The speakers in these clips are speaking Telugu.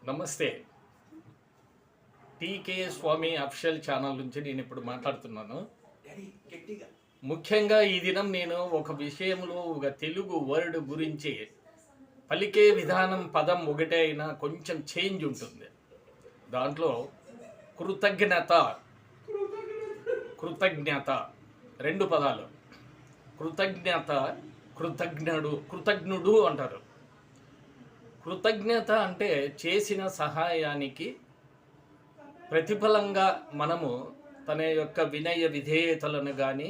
నమస్తే. టీకే స్వామి అఫిషియల్ ఛానల్ నుంచి నేను ఇప్పుడు మాట్లాడుతున్నాను. ముఖ్యంగా ఈ దినం నేను ఒక విషయంలో ఒక తెలుగు వర్డ్ గురించి పలికే విధానం పదం ఒకటే అయినా కొంచెం చేంజ్ ఉంటుంది. దాంట్లో కృతజ్ఞత కృతజ్ఞత రెండు పదాలు. కృతజ్ఞత కృతజ్ఞుడు అంటారు. కృతజ్ఞత అంటే చేసిన సహాయానికి ప్రతిఫలంగా మనము తన యొక్క వినయ విధేయతలను కానీ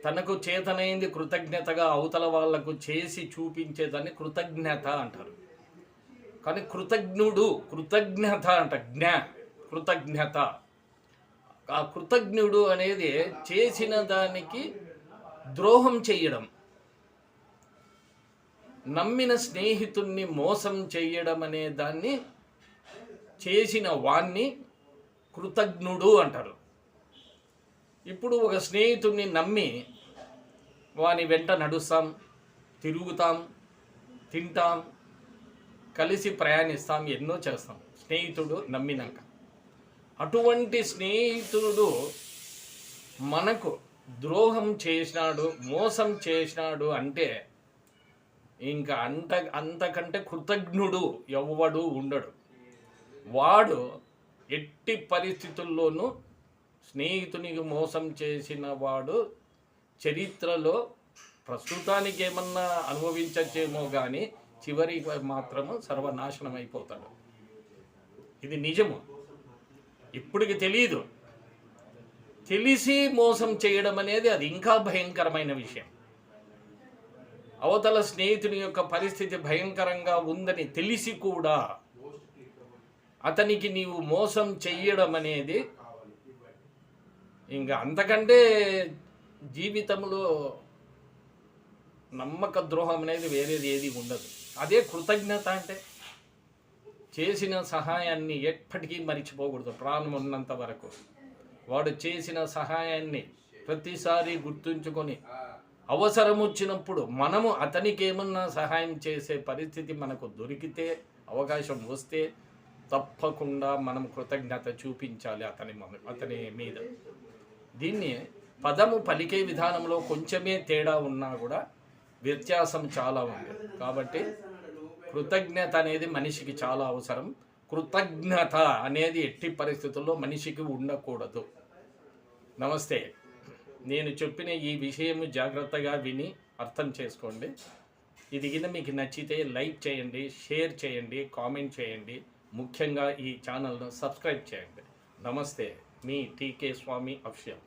తనకు చేతనైంది కృతజ్ఞతగా అవతల వాళ్లకు చేసి చూపించేదాన్ని కృతజ్ఞత అంటారు. కానీ కృతజ్ఞత అంట కృతజ్ఞత. ఆ కృతజ్ఞుడు అనేది చేసిన దానికి ద్రోహం చేయడం, నమ్మిన స్నేహితుణ్ణి మోసం చేయడం అనే దాన్ని చేసిన వాణ్ణి కృతజ్ఞుడు అంటారు. ఇప్పుడు ఒక స్నేహితుడిని నమ్మి వాని వెంట నడుస్తాం, తిరుగుతాం, తింటాం, కలిసి ప్రయాణిస్తాం, ఎన్నో చేస్తాం స్నేహితుడు నమ్మినాక. అటువంటి స్నేహితుడు మనకు ద్రోహం చేసినాడు, మోసం చేసినాడు అంటే ఇంకా అంతకంటే కృతజ్ఞుడు ఎవ్వడు ఉండడు. వాడు ఎట్టి పరిస్థితుల్లోనూ స్నేహితునికి మోసం చేసిన వాడు చరిత్రలో ప్రస్తుతానికి ఏమన్నా అనుభవించచ్చేమో కానీ చివరికి మాత్రము సర్వనాశనం అయిపోతాడు. ఇది నిజము. ఇప్పటికి తెలియదు. తెలిసి మోసం చేయడం అనేది అది ఇంకా భయంకరమైన విషయం. అవతల స్నేహితుని యొక్క పరిస్థితి భయంకరంగా ఉందని తెలిసి కూడా అతనికి నీవు మోసం చెయ్యడం అనేది ఇంకా అంతకంటే జీవితంలో నమ్మక ద్రోహం అనేది వేరేది ఏది ఉండదు. అదే కృతజ్ఞత అంటే. చేసిన సహాయాన్ని ఎప్పటికీ మరిచిపోకూడదు. ప్రాణం ఉన్నంత వరకు వాడు చేసిన సహాయాన్ని ప్రతిసారి గుర్తుంచుకొని అవసరం వచ్చినప్పుడు మనము అతనికి ఏమన్నా సహాయం చేసే పరిస్థితి మనకు దొరికితే, అవకాశం వస్తే తప్పకుండా మనం కృతజ్ఞత చూపించాలి అతని మీద. దీన్ని పదము పలికే విధానంలో కొంచెమే తేడా ఉన్నా కూడా వ్యత్యాసం చాలా ఉంది. కాబట్టి కృతజ్ఞత అనేది మనిషికి చాలా అవసరం. కృతజ్ఞత అనేది ఎట్టి పరిస్థితుల్లో మనిషికి ఉండకూడదు. నమస్తే. నేను చెప్పిన ఈ విషయం జాగ్రత్తగా విని అర్థం చేసుకోండి. ఇది కింద మీకు నచ్చితే లైక్ చేయండి, షేర్ చేయండి, కామెంట్ చేయండి. ముఖ్యంగా ఈ ఛానల్ను సబ్స్క్రైబ్ చేయండి. నమస్తే. మీ టీకే స్వామి అఫిషియల్.